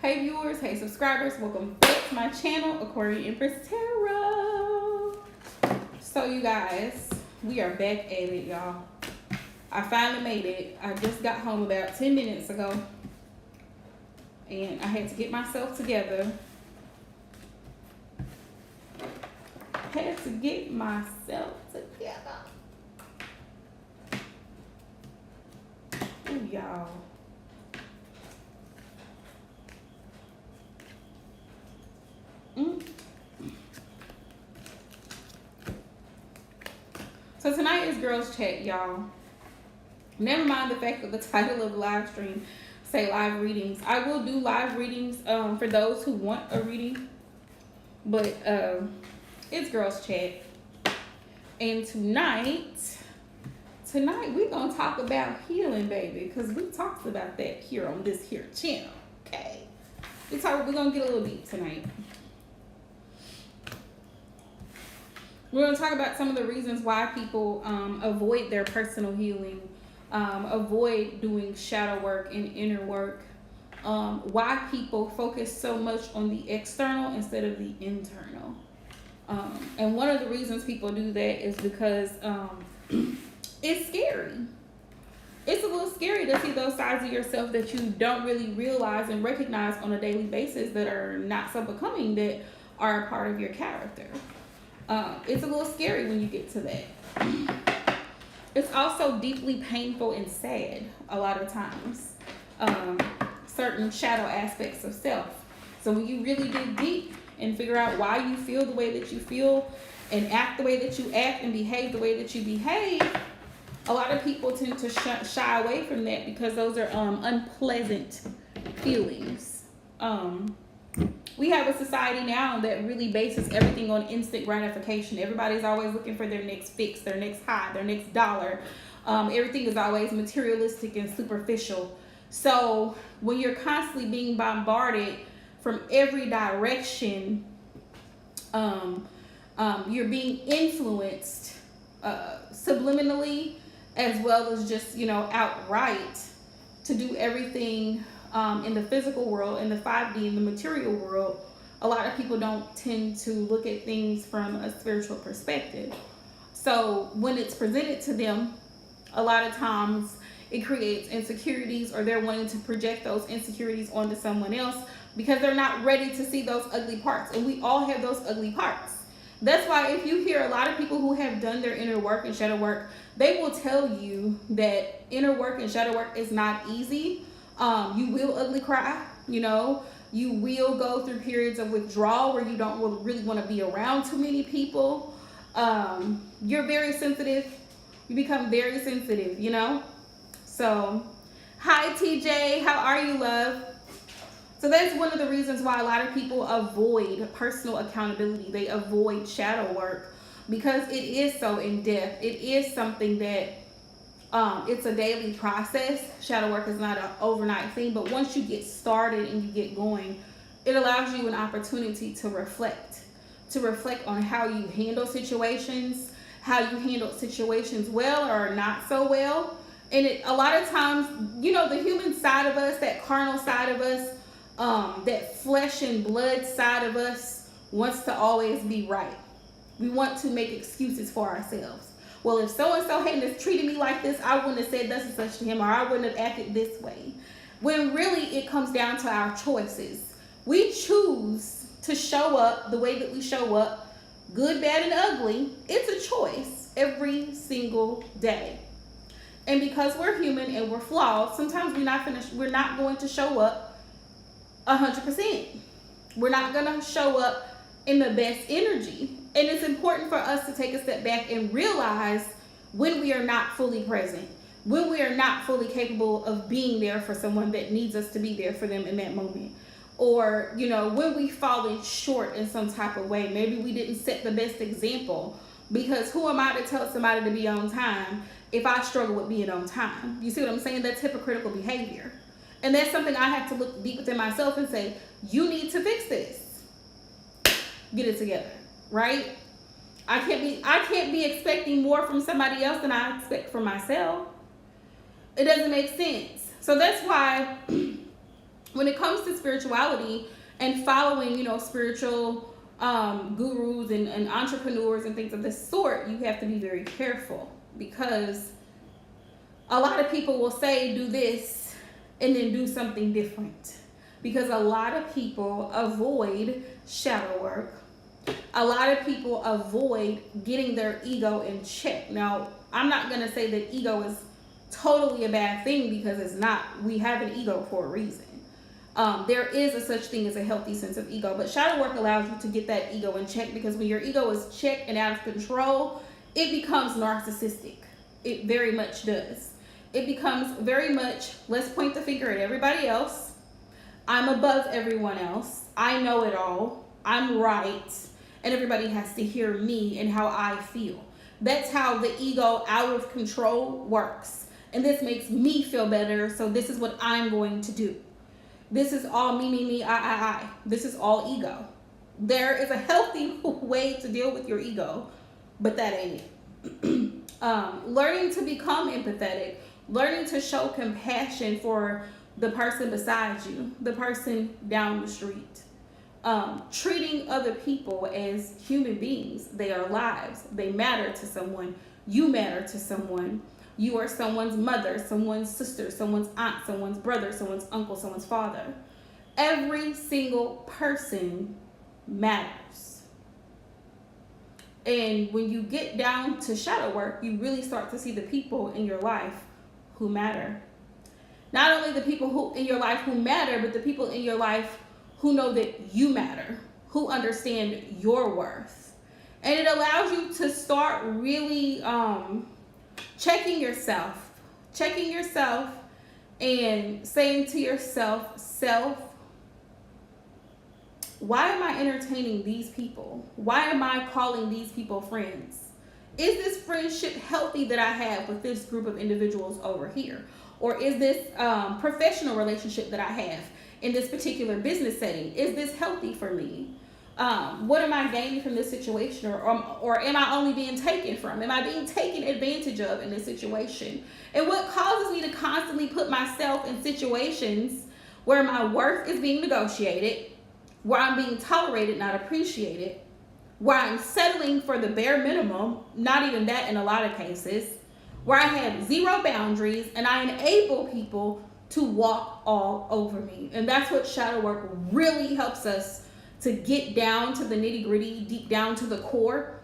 Hey viewers, hey subscribers, welcome back to my channel, Aquarian Empress Tarot. So you guys, we are back at it, y'all. I finally made it. I just got home about 10 minutes ago. And I had to get myself together. Ooh, y'all. So tonight is Girls Chat, y'all. Never mind the fact that the title of the live stream say live readings. I will do live readings for those who want a reading. But it's Girls Chat. And tonight we're going to talk about healing, baby. Because we talked about that here on this here channel. Okay? We're going to get a little deep tonight. We're going to talk about some of the reasons why people avoid their personal healing, avoid doing shadow work and inner work, why people focus so much on the external instead of the internal. And one of the reasons people do that is because it's scary. It's a little scary to see those sides of yourself that you don't really realize and recognize on a daily basis that are not so becoming, that are a part of your character. It's a little scary when you get to that. It's also deeply painful and sad a lot of times. Certain shadow aspects of self. So when you really dig deep and figure out why you feel the way that you feel and act the way that you act and behave the way that you behave, a lot of people tend to shy away from that because those are unpleasant feelings. We have a society now that really bases everything on instant gratification. Everybody's always looking for their next fix, their next high, their next dollar. Everything is always materialistic and superficial. So when you're constantly being bombarded from every direction, you're being influenced subliminally as well as just, outright to do everything in the physical world, in the 5D, in the material world. A lot of people don't tend to look at things from a spiritual perspective. So when it's presented to them, a lot of times it creates insecurities, or they're wanting to project those insecurities onto someone else because they're not ready to see those ugly parts. And we all have those ugly parts. That's why if you hear a lot of people who have done their inner work and shadow work, they will tell you that inner work and shadow work is not easy. You will ugly cry, you will go through periods of withdrawal where you don't really want to be around too many people. You're very sensitive. You become very sensitive, So, hi TJ, how are you, love? So that's one of the reasons why a lot of people avoid personal accountability. They avoid shadow work because it is so in-depth. It is something that it's a daily process. Shadow work is not an overnight thing, but once you get started and you get going, it allows you an opportunity to reflect on how you handle situations, how you handle situations well or not so well. And a lot of times, the human side of us, that carnal side of us, that flesh and blood side of us wants to always be right. We want to make excuses for ourselves. Well, if so-and-so hadn't treated me like this, I wouldn't have said this and such to him, or I wouldn't have acted this way. When really it comes down to our choices. We choose to show up the way that we show up, good, bad, and ugly. It's a choice every single day. And because we're human and we're flawed, sometimes we're not going to show up 100%. We're not going to show up in the best energy. And it's important for us to take a step back and realize when we are not fully present, when we are not fully capable of being there for someone that needs us to be there for them in that moment. Or, when we've fallen short in some type of way. Maybe we didn't set the best example, because who am I to tell somebody to be on time if I struggle with being on time? You see what I'm saying? That's hypocritical behavior. And that's something I have to look deep within myself and say, you need to fix this. Get it together, right? I can't be expecting more from somebody else than I expect from myself. It doesn't make sense. So that's why when it comes to spirituality and following, spiritual gurus and entrepreneurs and things of this sort, you have to be very careful, because a lot of people will say do this and then do something different, because a lot of people avoid shadow work. A lot of people avoid getting their ego in check. Now, I'm not going to say that ego is totally a bad thing, because it's not. We have an ego for a reason. There is a such thing as a healthy sense of ego, but shadow work allows you to get that ego in check, because when your ego is checked and out of control, it becomes narcissistic. It very much does. It becomes very much, let's point the finger at everybody else. I'm above everyone else. I know it all. I'm right. And everybody has to hear me and how I feel. That's how the ego out of control works. And this makes me feel better, so this is what I'm going to do. This is all me, I. This is all ego. There is a healthy way to deal with your ego, but that ain't it. Learning to become empathetic, learning to show compassion for the person beside you, the person down the street. Treating other people as human beings. They are lives. They matter to someone. You matter to someone. You are someone's mother, someone's sister, someone's aunt, someone's brother, someone's uncle, someone's father. Every single person matters. And when you get down to shadow work, you really start to see the people in your life who matter. Not only the people who in your life who matter, but the people in your life who know that you matter, who understand your worth. And it allows you to start really checking yourself and saying to yourself, why am I entertaining these people? Why am I calling these people friends? Is this friendship healthy that I have with this group of individuals over here? Or is this professional relationship that I have in this particular business setting, is this healthy for me? What am I gaining from this situation, or am I only being taken from? Am I being taken advantage of in this situation? And what causes me to constantly put myself in situations where my worth is being negotiated, where I'm being tolerated, not appreciated, where I'm settling for the bare minimum, not even that in a lot of cases, where I have zero boundaries and I enable people to walk all over me. And that's what shadow work really helps us to get down to the nitty gritty, deep down to the core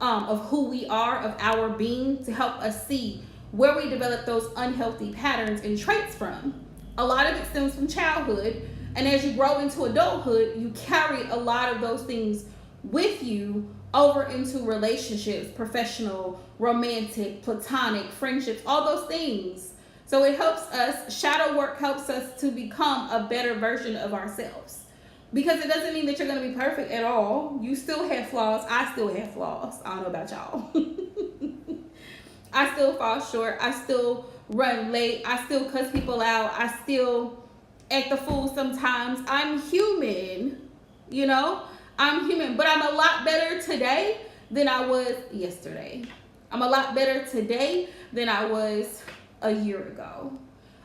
of who we are, of our being, to help us see where we develop those unhealthy patterns and traits from. A lot of it stems from childhood, and as you grow into adulthood, you carry a lot of those things with you over into relationships, professional, romantic, platonic, friendships, all those things. So it helps us, shadow work helps us to become a better version of ourselves. Because it doesn't mean that you're going to be perfect at all. You still have flaws. I still have flaws. I don't know about y'all. I still fall short. I still run late. I still cuss people out. I still act the fool sometimes. I'm human, I'm human. But I'm a lot better today than I was yesterday. I'm a lot better today than I was a year ago.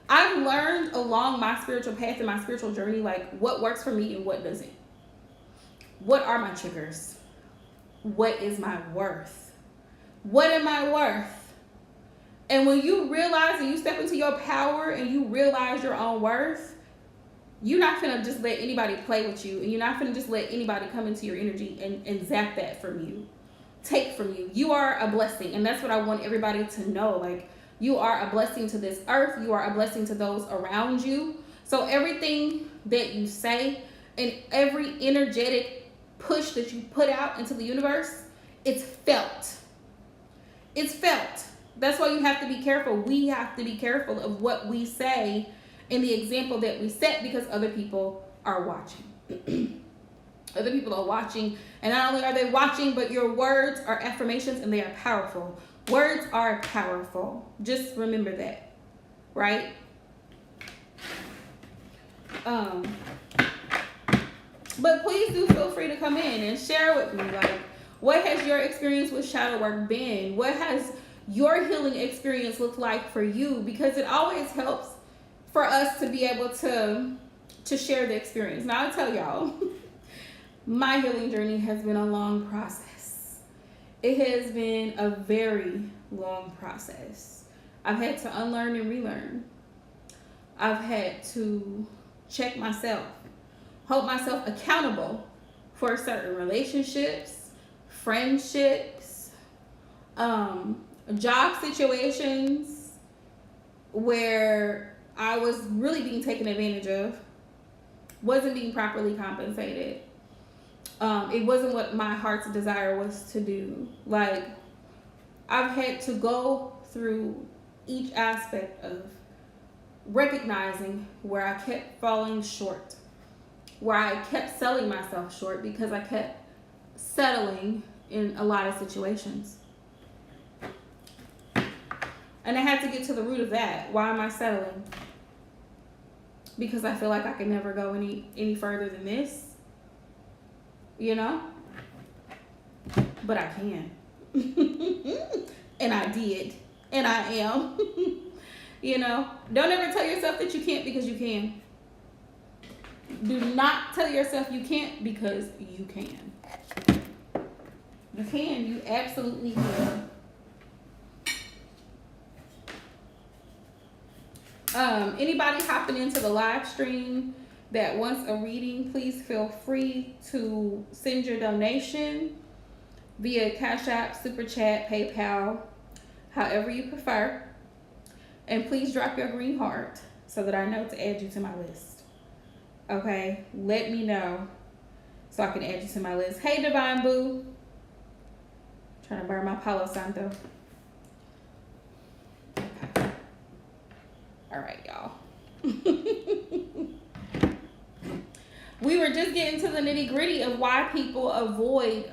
I've learned along my spiritual path and my spiritual journey, like what works for me and what doesn't. What are my triggers? What is my worth? What am I worth? And when you realize and you step into your power and you realize your own worth, you're not gonna just let anybody play with you, and you're not gonna just let anybody come into your energy and zap that from you, take from you. You are a blessing, and that's what I want everybody to know. Like, you are a blessing to this earth. You are a blessing to those around you. So everything that you say and every energetic push that you put out into the universe, it's felt. It's felt. That's why you have to be careful. We have to be careful of what we say and the example that we set, because other people are watching. Other people are watching, and not only are they watching, but your words are affirmations and they are powerful. Words are powerful. Just remember that, right? But please do feel free to come in and share with me, like, what has your experience with shadow work been? What has your healing experience looked like for you? Because it always helps for us to be able to to share the experience. Now, I'll tell y'all, my healing journey has been a long process. It has been a very long process. I've had to unlearn and relearn. I've had to check myself, hold myself accountable for certain relationships, friendships, job situations where I was really being taken advantage of, wasn't being properly compensated. It wasn't what my heart's desire was to do. Like, I've had to go through each aspect of recognizing where I kept falling short, where I kept selling myself short because I kept settling in a lot of situations. And I had to get to the root of that. Why am I settling? Because I feel like I can never go any further than this. You know? But I can. And I did. And I am. You know? Don't ever tell yourself that you can't, because you can. Do not tell yourself you can't, because you can. You can. You absolutely can. Anybody hopping into the live stream that wants a reading, please feel free to send your donation via Cash App, Super Chat, PayPal, however you prefer. And please drop your green heart so that I know to add you to my list. Okay? Let me know so I can add you to my list. Hey, Divine Boo. Trying to burn my Palo Santo. Okay. All right, y'all. We were just getting to the nitty gritty of why people avoid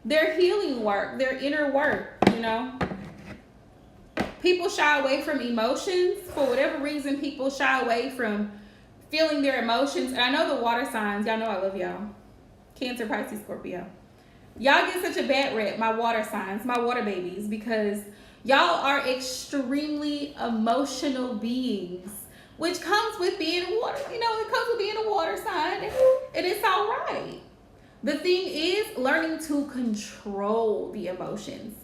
their healing work, their inner work, you know. People shy away from emotions. For whatever reason, people shy away from feeling their emotions. And I know the water signs, y'all know I love y'all. Cancer, Pisces, Scorpio. Y'all get such a bad rep, my water signs, my water babies, because y'all are extremely emotional beings, which comes with being a water, you know, it comes with being a water sign, and it's all right. The thing is learning to control the emotions.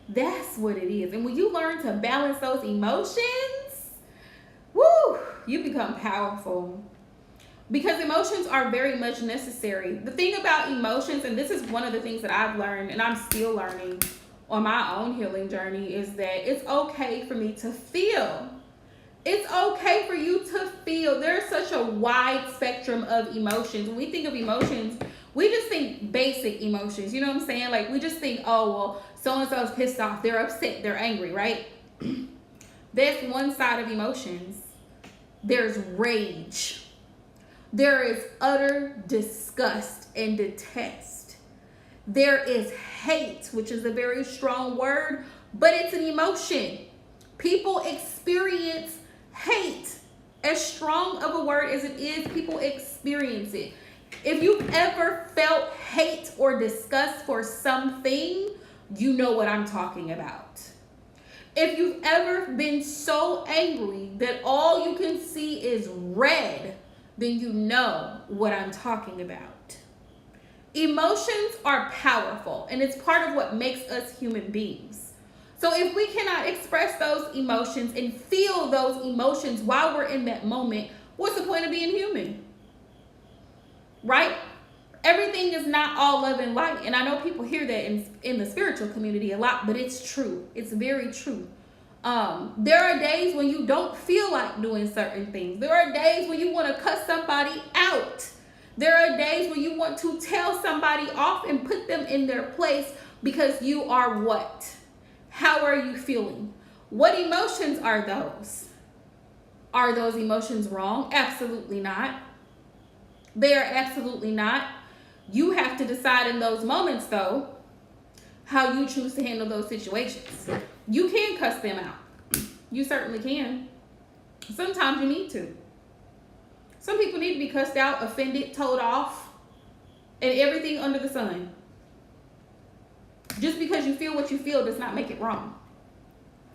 That's what it is. And when you learn to balance those emotions, woo, you become powerful. Because emotions are very much necessary. The thing about emotions, and this is one of the things that I've learned, and I'm still learning on my own healing journey, is that it's okay for me to feel. It's okay for you to feel. There's such a wide spectrum of emotions. When we think of emotions, we just think basic emotions. You know what I'm saying? Like, we just think, oh, well, so-and-so is pissed off. They're upset. They're angry, right? That's one side of emotions. There's rage. There is utter disgust and detest. There is hate, which is a very strong word, but it's an emotion. People experience hate. As strong of a word as it is, people experience it. If you've ever felt hate or disgust for something, you know what I'm talking about. If you've ever been so angry that all you can see is red, then you know what I'm talking about. Emotions are powerful, and it's part of what makes us human beings. So if we cannot express those emotions and feel those emotions while we're in that moment, what's the point of being human? Right? Everything is not all love and light. And I know people hear that in the spiritual community a lot, but it's true. It's very true. There are days when you don't feel like doing certain things. There are days when you want to cuss somebody out. There are days when you want to tell somebody off and put them in their place because you are what? How are you feeling? What emotions are those? Are those emotions wrong? Absolutely not. They are absolutely not. You have to decide in those moments, though, how you choose to handle those situations. You can cuss them out. You certainly can. Sometimes you need to. Some people need to be cussed out, offended, told off, and everything under the sun. Just because you feel what you feel does not make it wrong.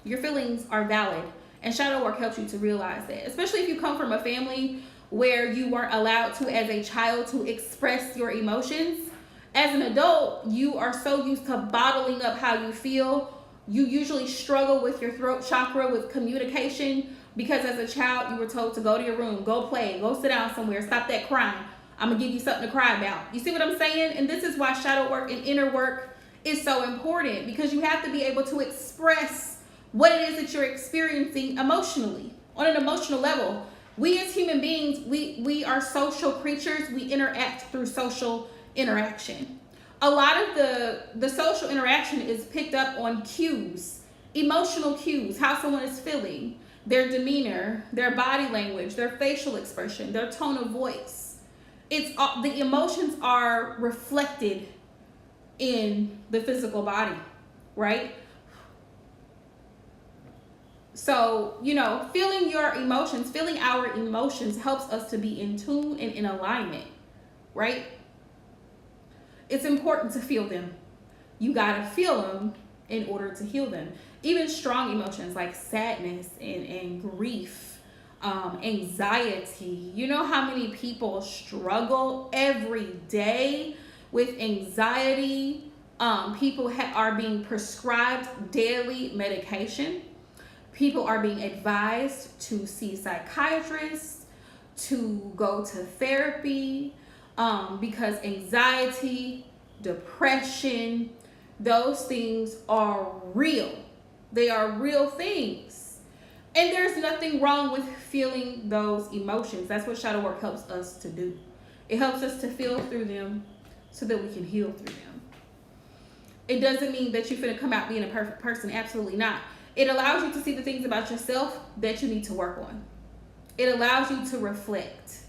Your feelings are valid, and shadow work helps you to realize that. Especially if you come from a family where you weren't allowed to, as a child, to express your emotions. As an adult, you are so used to bottling up how you feel. You usually struggle with your throat chakra, with communication, because as a child, you were told to go to your room, go play, go sit down somewhere, stop that crying. I'm gonna give you something to cry about. You see what I'm saying? And this is why shadow work and inner work is so important, because you have to be able to express what it is that you're experiencing emotionally, on an emotional level. We as human beings, we are social creatures. We interact through social interaction. A lot of the social interaction is picked up on cues, emotional cues, how someone is feeling, their demeanor, their body language, their facial expression, their tone of voice. It's the emotions are reflected in the physical body, right? So, feeling your emotions, feeling our emotions helps us to be in tune and in alignment, right? It's important to feel them. You gotta feel them in order to heal them. Even strong emotions like sadness and grief, anxiety. You know how many people struggle every day with anxiety? People are being prescribed daily medication. People are being advised to see psychiatrists, to go to therapy, because anxiety, depression, those things are real. They are real things. And there's nothing wrong with feeling those emotions. That's what shadow work helps us to do. It helps us to feel through them so that we can heal through them. It doesn't mean that you're finna come out being a perfect person. Absolutely not. It allows you to see the things about yourself that you need to work on. It allows you to reflect.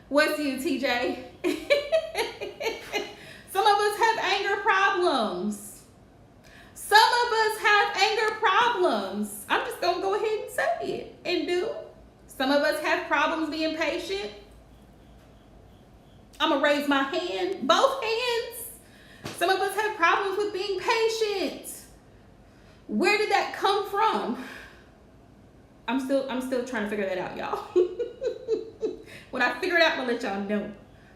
What's you, TJ? Some of us have anger problems. Some of us have anger problems. I'm just going to go ahead and say it and do. Some of us have problems being patient. I'm going to raise my hand, both hands. Some of us have problems with being patient. Where did that come from? I'm still trying to figure that out, y'all. When I figure it out, I'm gonna let y'all know.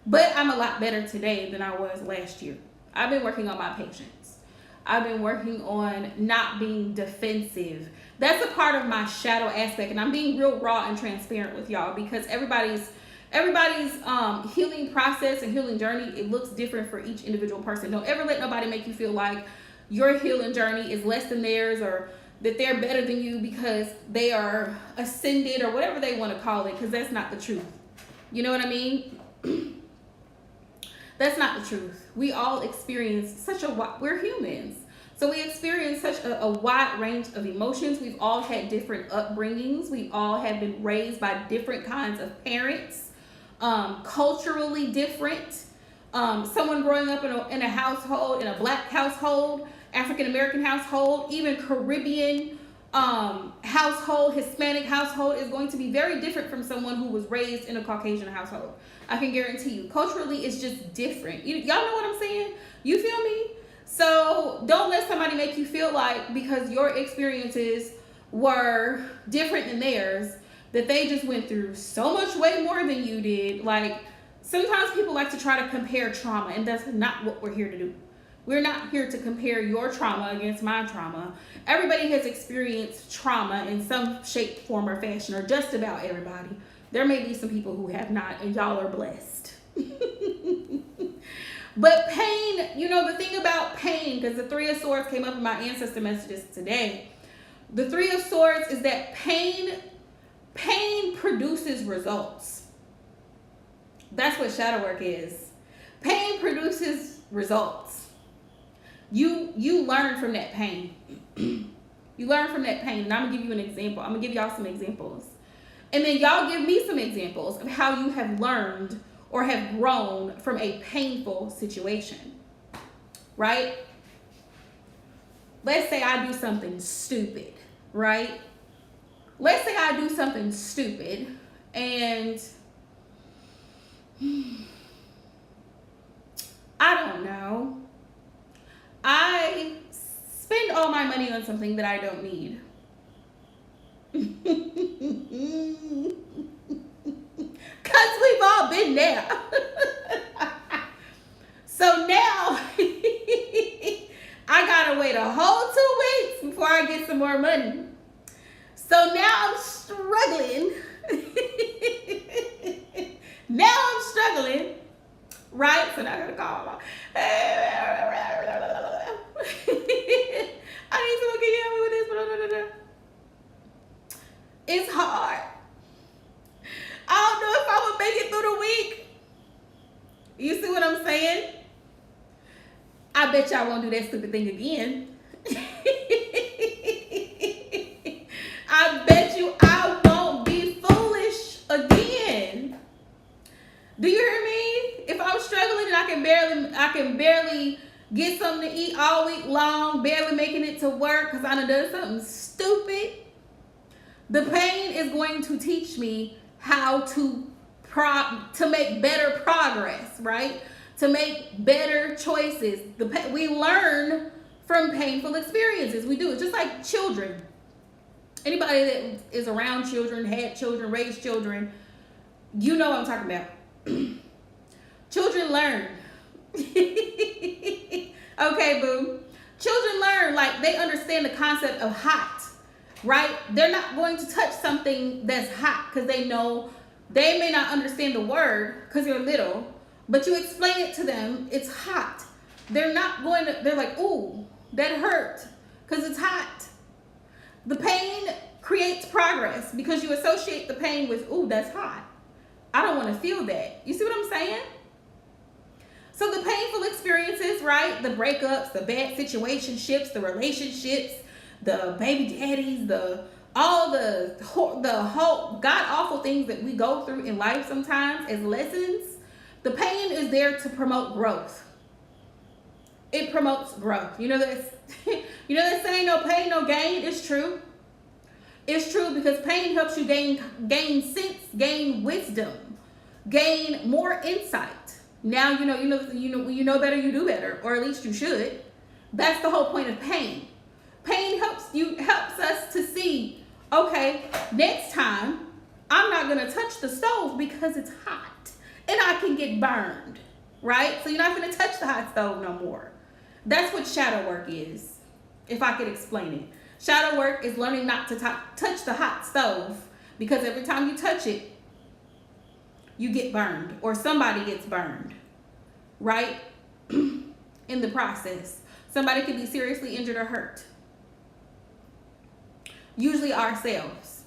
But I'm a lot better today than I was last year. I've been working on my patience. I've been working on not being defensive. That's a part of my shadow aspect, and I'm being real raw and transparent with y'all, because everybody's healing process and healing journey, it looks different for each individual person. Don't ever let nobody make you feel like your healing journey is less than theirs, or that they're better than you because they are ascended, or whatever they want to call it, because that's not the truth. You know what I mean? That's not the truth. We all experience we're humans. So we experience such a wide range of emotions. We've all had different upbringings. We all have been raised by different kinds of parents, culturally different. Someone growing up in a household, in a Black household, African American household, even Caribbean household, Hispanic household is going to be very different from someone who was raised in a Caucasian household. I can guarantee you. Culturally, it's just different. Y'all know what I'm saying? You feel me? So don't let somebody make you feel like because your experiences were different than theirs, that they just went through so much way more than you did. Like, sometimes people like to try to compare trauma, and that's not what we're here to do. We're not here to compare your trauma against my trauma. Everybody has experienced trauma in some shape, form, or fashion, or just about everybody. There may be some people who have not, and y'all are blessed. But pain, the thing about pain, because the Three of Swords came up in my ancestor messages today. The Three of Swords is that pain produces results. That's what shadow work is. Pain produces results. You learn from that pain. You learn from that pain. And I'm going to give you an example. I'm going to give y'all some examples. And then y'all give me some examples of how you have learned or have grown from a painful situation. Right? Let's say I do something stupid. Right? Let's say I do something stupid and I don't know. I spend all my money on something that I don't need. Because we've all been there. So now I gotta wait a whole 2 weeks before I get some more money. So now I'm struggling. Now I'm struggling, right? So now I gotta call. I need someone to help me with this. It's hard. I don't know if I would make it through the week. You see what I'm saying? I bet y'all won't do that stupid thing again. I bet you I won't be foolish again. Do you hear me? If I'm struggling and I can barely get something to eat all week long, barely making it to work because I done something stupid, the pain is going to teach me how to make better progress, right? To make better choices. We learn from painful experiences. We do. It's just like children. Anybody that is around children, had children, raised children, you know what I'm talking about. Children learn. Okay, boo. Children learn, like they understand the concept of hot, right? They're not going to touch something that's hot because they know they may not understand the word because they're little, but you explain it to them, it's hot. They're like, ooh, that hurt because it's hot. The pain creates progress because you associate the pain with, ooh, that's hot. I don't want to feel that. You see what I'm saying? So the painful experiences, right? The breakups, the bad situationships, the relationships, the baby daddies, all the whole god awful things that we go through in life sometimes as lessons. The pain is there to promote growth. It promotes growth. You know that saying, no pain, no gain? It's true. It's true because pain helps you gain sense, gain wisdom, gain more insight. Now you know better, you do better, or at least you should. That's the whole point of pain. Pain helps us to see, okay, next time I'm not gonna touch the stove because it's hot and I can get burned, right? So you're not gonna touch the hot stove no more. That's what shadow work is, if I could explain it. Shadow work is learning not to touch the hot stove because every time you touch it, you get burned or somebody gets burned, right? In the process. Somebody could be seriously injured or hurt. Usually ourselves.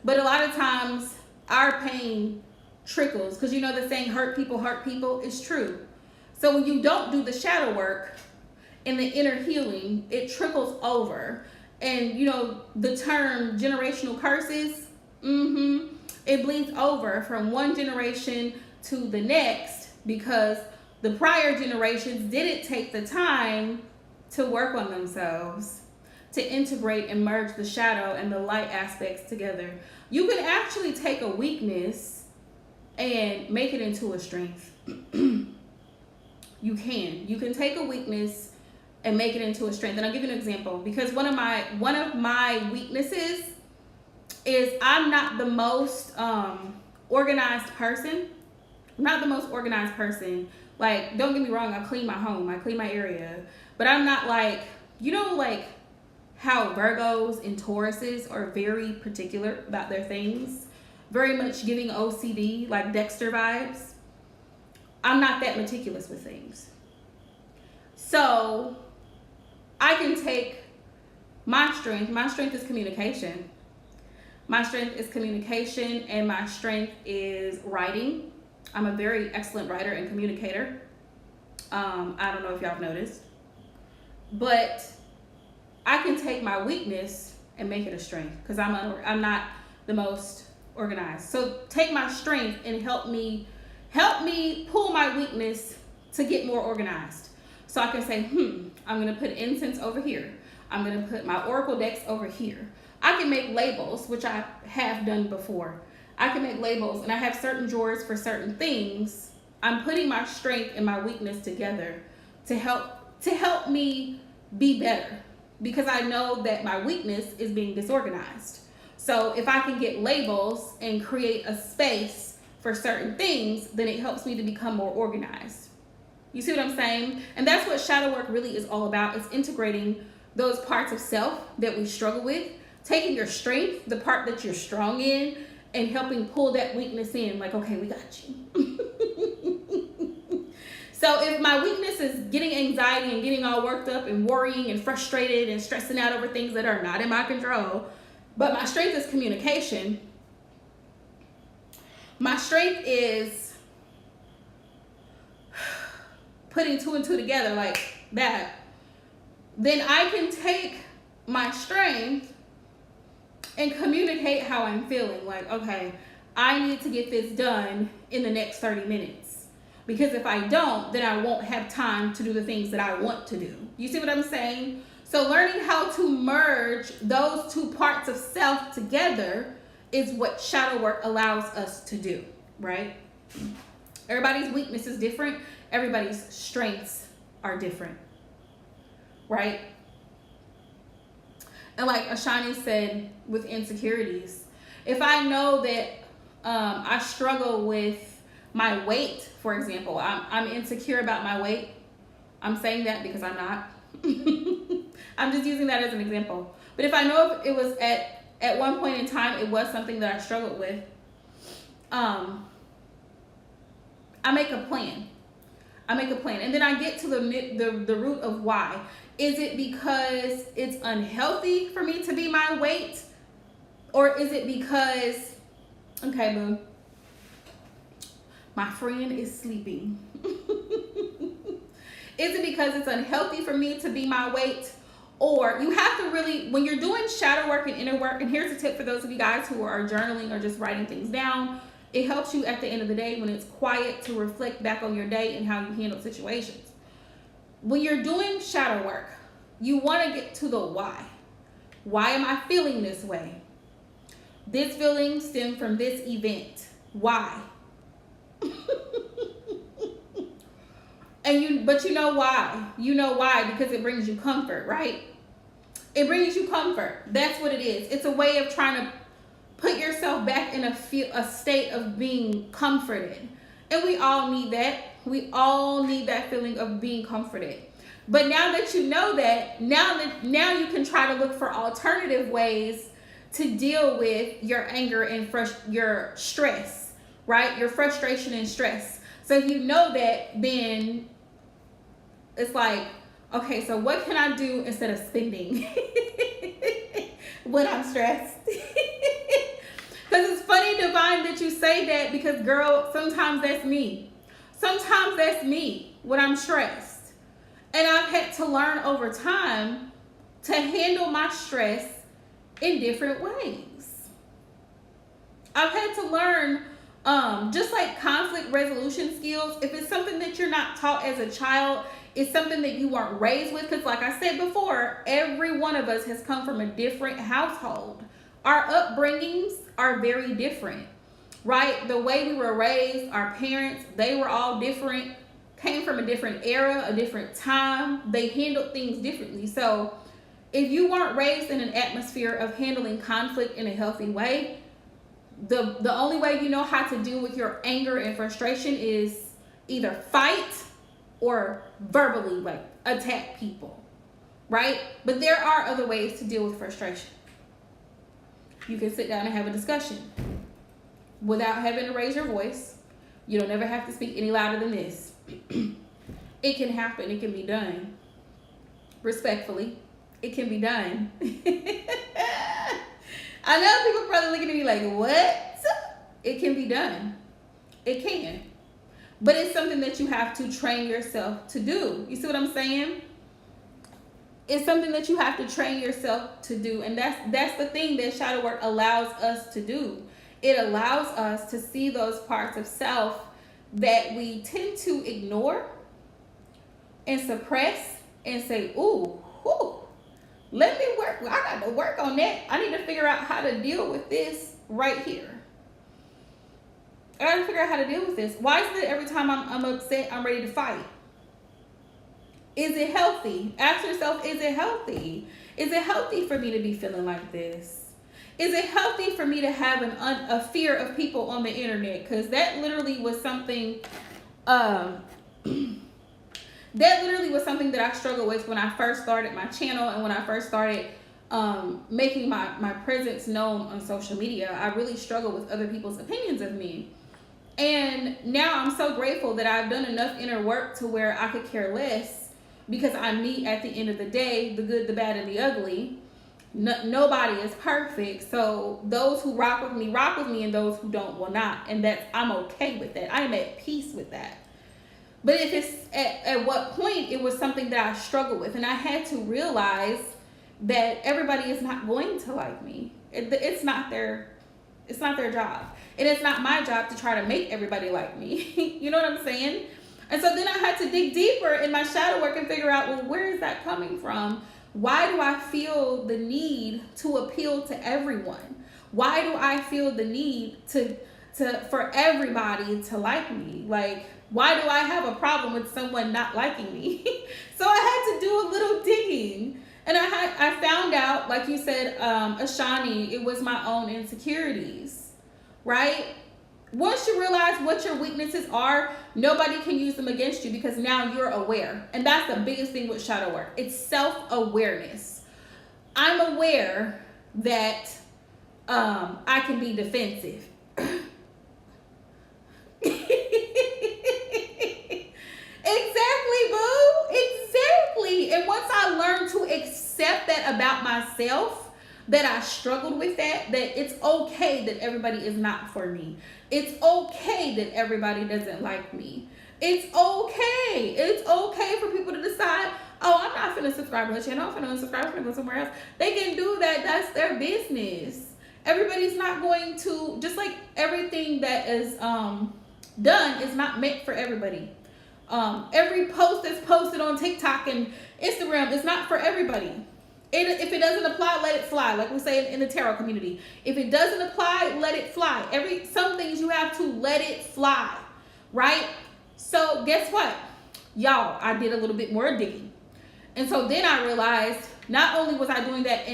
But a lot of times our pain trickles because you know the saying hurt people is true. So when you don't do the shadow work and the inner healing, it trickles over. And you know the term generational curses, it bleeds over from one generation to the next because the prior generations didn't take the time to work on themselves, to integrate and merge the shadow and the light aspects together. You can actually take a weakness and make it into a strength. You can take a weakness and make it into a strength. And I'll give you an example because one of my weaknesses is I'm not the most organized person. I'm not the most organized person. Like, don't get me wrong, I clean my home, I clean my area, but I'm not like, like how Virgos and Tauruses are very particular about their things, very much giving OCD, like Dexter vibes. I'm not that meticulous with things. So I can take my strength is communication. My strength is communication and my strength is writing. I'm a very excellent writer and communicator. I don't know if y'all have noticed, but I can take my weakness and make it a strength because I'm not the most organized. So take my strength and help me pull my weakness to get more organized. So I can say, I'm gonna put incense over here. I'm gonna put my oracle decks over here. I can make labels, which I have done before. I can make labels and I have certain drawers for certain things. I'm putting my strength and my weakness together to help me be better because I know that my weakness is being disorganized. So if I can get labels and create a space for certain things, then it helps me to become more organized. You see what I'm saying? And that's what shadow work really is all about. It's integrating those parts of self that we struggle with, taking your strength, the part that you're strong in, and helping pull that weakness in. Like, okay, we got you. So if my weakness is getting anxiety and getting all worked up and worrying and frustrated and stressing out over things that are not in my control, but my strength is communication. My strength is putting two and two together like that. Then I can take my strength and communicate how I'm feeling. Like, okay, I need to get this done in the next 30 minutes. Because if I don't, then I won't have time to do the things that I want to do. You see what I'm saying? So learning how to merge those two parts of self together is what shadow work allows us to do, right? Everybody's weakness is different. Everybody's strengths are different, right? And like Ashani said with insecurities, if I know that I struggle with my weight, for example, I'm insecure about my weight. I'm saying that because I'm not. I'm just using that as an example. But if I know if it was at one point in time, it was something that I struggled with, I make a plan. And then I get to the root of why. Is it because it's unhealthy for me to be my weight? Or is it because, okay, boo, my friend is sleeping. Is it because it's unhealthy for me to be my weight? Or you have to really, when you're doing shadow work and inner work, and here's a tip for those of you guys who are journaling or just writing things down, it helps you at the end of the day when it's quiet to reflect back on your day and how you handle situations. When you're doing shadow work, you want to get to the why. Why am I feeling this way? This feeling stemmed from this event. Why? But you know why? You know why because it brings you comfort, right? It brings you comfort. That's what it is. It's a way of trying to put yourself back in a state of being comforted. And we all need that. We all need that feeling of being comforted. But now that you know that, now you can try to look for alternative ways to deal with your anger and your stress, right? Your frustration and stress. So if you know that, then it's like, okay, so what can I do instead of spending when I'm stressed? Because it's funny, Divine, that you say that because, girl, sometimes that's me. Sometimes that's me when I'm stressed. And I've had to learn over time to handle my stress in different ways. I've had to learn, just like conflict resolution skills, if it's something that you're not taught as a child, it's something that you weren't raised with, because like I said before, every one of us has come from a different household. Our upbringings are very different, right? The way we were raised, our parents, they were all different, came from a different era, a different time. They handled things differently. So if you weren't raised in an atmosphere of handling conflict in a healthy way, the only way you know how to deal with your anger and frustration is either fight or verbally, like, attack people, right? But there are other ways to deal with frustration. You can sit down and have a discussion without having to raise your voice. You don't ever have to speak any louder than this. It can happen. It can be done. Respectfully, it can be done. I know people probably looking at me like, what? It can be done. It can. But it's something that you have to train yourself to do. You see what I'm saying? It's something that you have to train yourself to do. And that's the thing that shadow work allows us to do. It allows us to see those parts of self that we tend to ignore and suppress and say, ooh, let me work. I got to work on that. I need to figure out how to deal with this right here. I got to figure out how to deal with this. Why is it every time I'm upset, I'm ready to fight? Is it healthy? Ask yourself, is it healthy? Is it healthy for me to be feeling like this? Is it healthy for me to have a fear of people on the internet? Because that literally was something, um, that literally was something that I struggled with when I first started my channel and when I first started making my presence known on social media. I really struggled with other people's opinions of me. And now I'm so grateful that I've done enough inner work to where I could care less, because I meet at the end of the day the good, the bad, and the ugly. Nobody is perfect, so those who rock with me, and those who don't will not, and I'm okay with that. I am at peace with that. But if it's at what point it was something that I struggled with, and I had to realize that everybody is not going to like me. It's not their job, and it's not my job to try to make everybody like me. You know what I'm saying? And so then I had to dig deeper in my shadow work and figure out, well, where is that coming from? Why do I feel the need to appeal to everyone? Why do I feel the need for everybody to like me? Like, why do I have a problem with someone not liking me? So I had to do a little digging. And I found out, like you said, Ashani, it was my own insecurities, right? Once you realize what your weaknesses are, nobody can use them against you, because now you're aware. And that's the biggest thing with shadow work. It's self-awareness. I'm aware that I can be defensive. Exactly, boo. Exactly. And once I learned to accept that about myself, that I struggled with that it's okay that everybody is not for me. It's okay that everybody doesn't like me. It's okay. It's okay for people to decide, oh, I'm not finna subscribe to her channel. I'm finna unsubscribe. I'm finna go somewhere else. They can do that. That's their business. Everybody's not going to, just like everything that is done is not meant for everybody. Every post that's posted on TikTok and Instagram is not for everybody. If it doesn't apply, let it fly. Like we say in the tarot community, if it doesn't apply, let it fly. Some things you have to let it fly, right? So guess what, y'all? I did a little bit more digging, and so then I realized not only was I doing that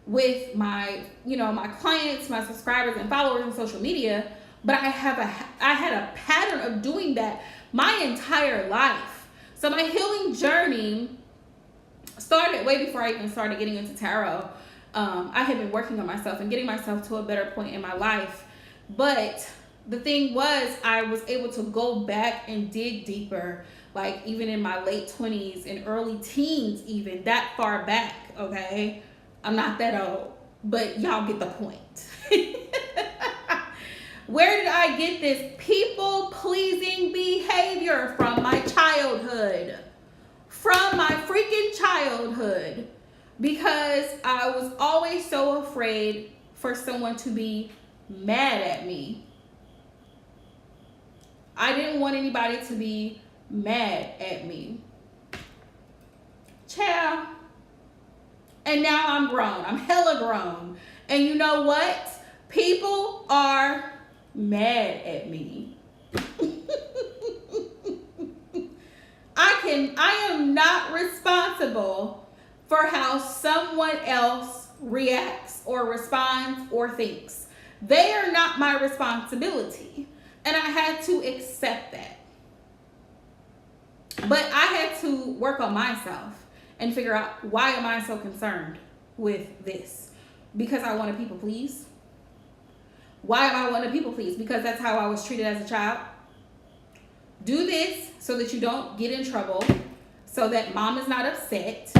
with my my clients, my subscribers and followers on social media, but I had a pattern of doing that my entire life. So my healing journey started way before I even started getting into tarot. I had been working on myself and getting myself to a better point in my life. But the thing was, I was able to go back and dig deeper, like even in my late 20s and early teens, even that far back, okay? I'm not that old, but y'all get the point. Where did I get this people-pleasing behavior from? My childhood. From my freaking childhood, because I was always so afraid for someone to be mad at me. I didn't want anybody to be mad at me. Ciao. And now I'm grown. I'm hella grown. And you know what? People are mad at me. I am not responsible for how someone else reacts or responds or thinks. They are not my responsibility. And I had to accept that. But I had to work on myself and figure out, why am I so concerned with this? Because I want to people please? Why am I want to people please? Because that's how I was treated as a child. Do this so that you don't get in trouble, so that mom is not upset,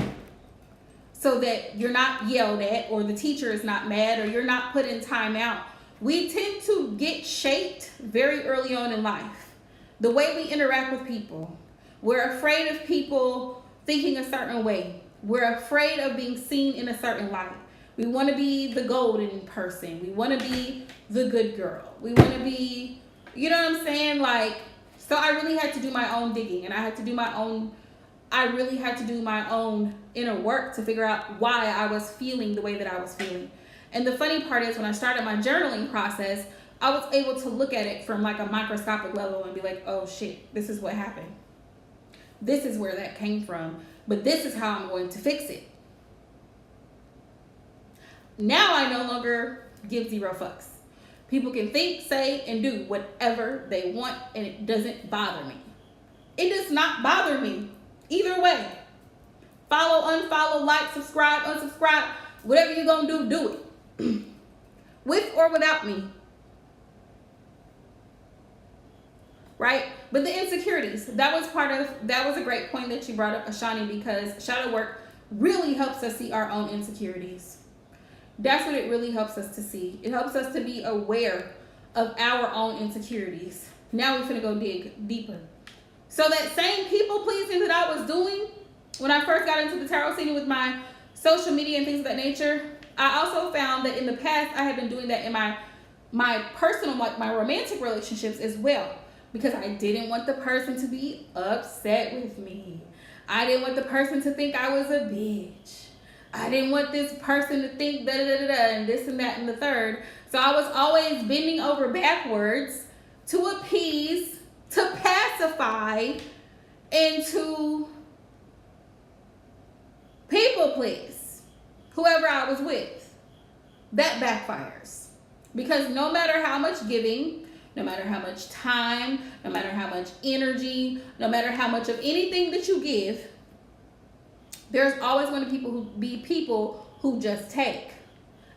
so that you're not yelled at, or the teacher is not mad, or you're not put in timeout. We tend to get shaped very early on in life. The way we interact with people. We're afraid of people thinking a certain way. We're afraid of being seen in a certain light. We want to be the golden person. We want to be the good girl. We want to be, you know what I'm saying? Like, so I really had to do my own digging, and I really had to do my own inner work to figure out why I was feeling the way that I was feeling. And the funny part is, when I started my journaling process, I was able to look at it from like a microscopic level and be like, oh shit, this is what happened. This is where that came from, but this is how I'm going to fix it. Now I no longer give zero fucks. People can think, say, and do whatever they want, and it doesn't bother me. It does not bother me either way. Follow, unfollow, like, subscribe, unsubscribe, whatever you're gonna do, do it. With or without me. Right? But the insecurities, that was a great point that you brought up, Ashani, because shadow work really helps us see our own insecurities. That's what it really helps us to see. It helps us to be aware of our own insecurities. Now we're finna go dig deeper. So that same people pleasing that I was doing when I first got into the tarot scene with my social media and things of that nature, I also found that in the past I had been doing that in my personal, like my romantic relationships as well. Because I didn't want the person to be upset with me. I didn't want the person to think I was a bitch. I didn't want this person to think da da da da and this and that and the third. So I was always bending over backwards to appease, to pacify, and to people please whoever I was with. That backfires. Because no matter how much giving, no matter how much time, no matter how much energy, no matter how much of anything that you give, there's always going to be people who just take.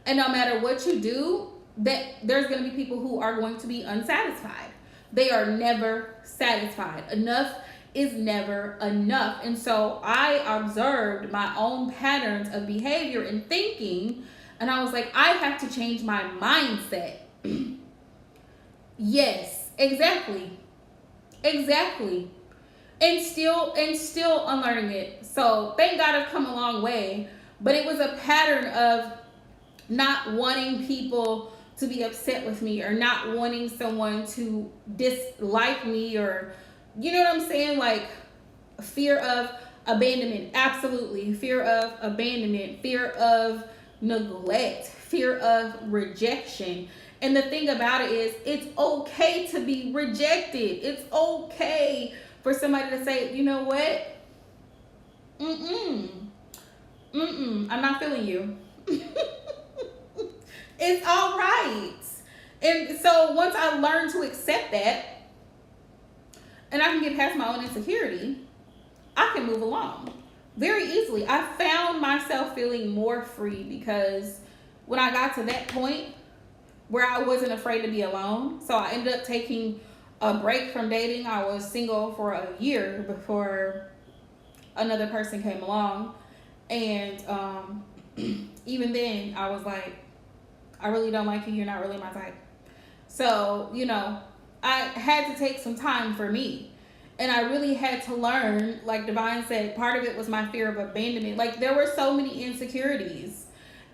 And no matter what you do, there's going to be people who are going to be unsatisfied. They are never satisfied. Enough is never enough. And so I observed my own patterns of behavior and thinking, and I was like, I have to change my mindset. Yes, exactly. And still unlearning it. So thank God I've come a long way. But it was a pattern of not wanting people to be upset with me, or not wanting someone to dislike me, or you know what I'm saying? Like fear of abandonment. Absolutely. Fear of abandonment, fear of neglect, fear of rejection. And the thing about it is, it's okay to be rejected. It's okay for somebody to say, you know what? I'm not feeling you. It's all right. And so once I learned to accept that, and I can get past my own insecurity, I can move along very easily. I found myself feeling more free, because when I got to that point where I wasn't afraid to be alone, so I ended up taking a break from dating. I was single for a year before another person came along, and even then I was like, I really don't like you, you're not really my type. So, you know, I had to take some time for me. And I really had to learn, like Divine said, part of it was my fear of abandonment. Like there were so many insecurities,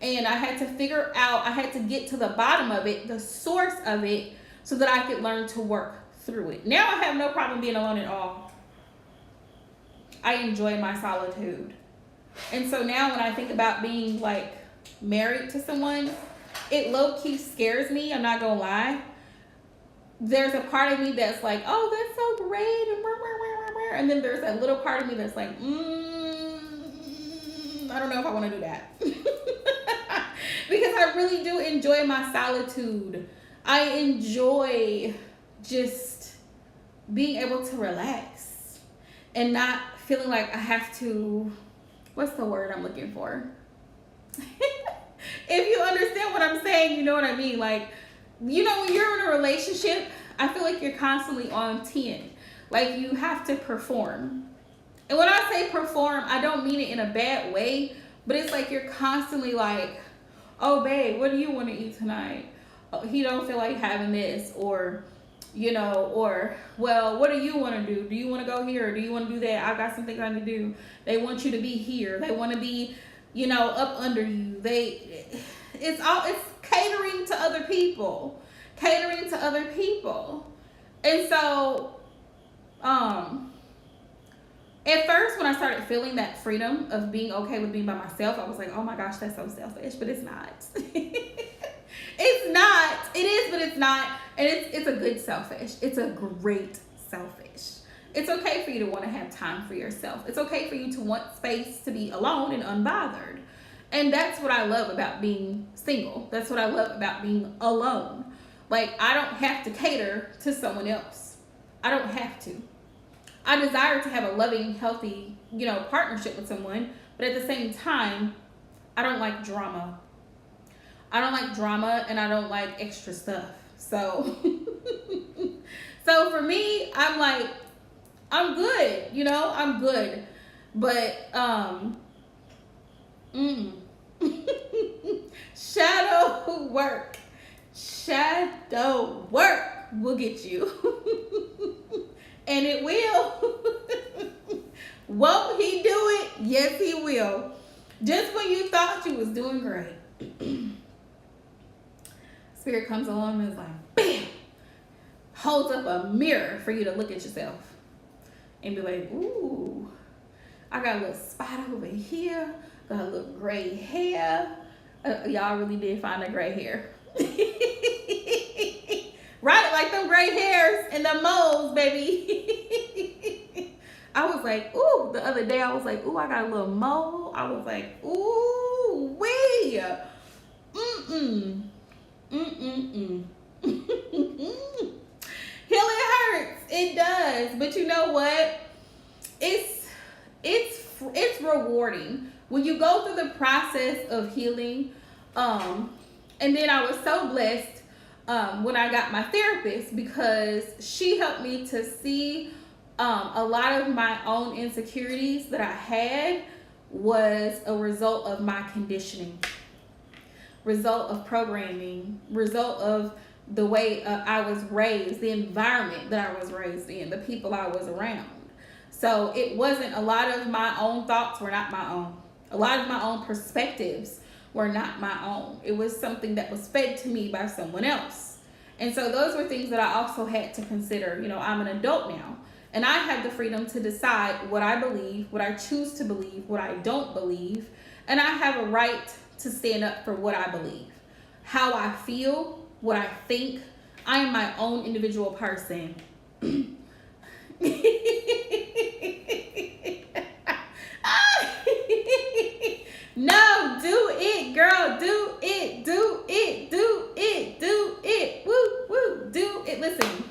and I had to figure out, I had to get to the bottom of it, the source of it, so that I could learn to work through it. Now I have no problem being alone at all. I enjoy my solitude. And so now when I think about being like married to someone, it low-key scares me, I'm not gonna lie. There's a part of me that's like, oh, that's so great, and then there's that little part of me that's like, I don't know if I want to do that. Because I really do enjoy my solitude. I enjoy just being able to relax and not feeling like I have to, what's the word I'm looking for? If you understand what I'm saying, you know what I mean. Like, you know, when you're in a relationship, I feel like you're constantly on 10. Like, you have to perform. And when I say perform, I don't mean it in a bad way, but it's like you're constantly like, oh, babe, what do you want to eat tonight? Oh, he don't feel like having this, or, you know, or, well, what do you want to do? Do you want to go here, or do you want to do that? I got some things I need to do. They want you to be here. They want to be, you know, up under you. It's catering to other people. And so, at first, when I started feeling that freedom of being okay with being by myself, I was like, oh my gosh, that's so selfish, but it's not. It's not. It is, but it's not. And it's a good selfish. It's a great selfish. It's okay for you to want to have time for yourself. It's okay for you to want space to be alone and unbothered. And that's what I love about being single. That's what I love about being alone. Like, I don't have to cater to someone else. I don't have to. I desire to have a loving, healthy, partnership with someone, but at the same time, I don't like drama. I don't like drama, and I don't like extra stuff. So, so for me, I'm like, I'm good, I'm good. But, shadow work will get you. And it will. Won't he do it? Yes, he will. Just when you thought you was doing great, Spirit comes along and is like, bam, holds up a mirror for you to look at yourself and be like, ooh, I got a little spot over here, got a little gray hair. Y'all really did find that gray hair. Right? Like them gray hairs and the moles, baby. I was like, ooh, the other day I was like, ooh, I got a little mole. I was like, ooh, wee. Healing hurts. It does. But you know what? It's rewarding. When you go through the process of healing, and then I was so blessed when I got my therapist, because she helped me to see a lot of my own insecurities that I had was a result of my conditioning, result of programming, result of the way I was raised, the environment that I was raised in, the people I was around. So it wasn't, a lot of my own thoughts were not my own. A lot of my own perspectives were not my own. It was something that was fed to me by someone else. And so those were things that I also had to consider. I'm an adult now, and I had the freedom to decide what I believe, what I choose to believe, what I don't believe. And I have a right to stand up for what I believe, how I feel, what I think. I am my own individual person. No, do it, girl. Do it. Do it. Do it. Do it. Woo, woo. Do it. Listen,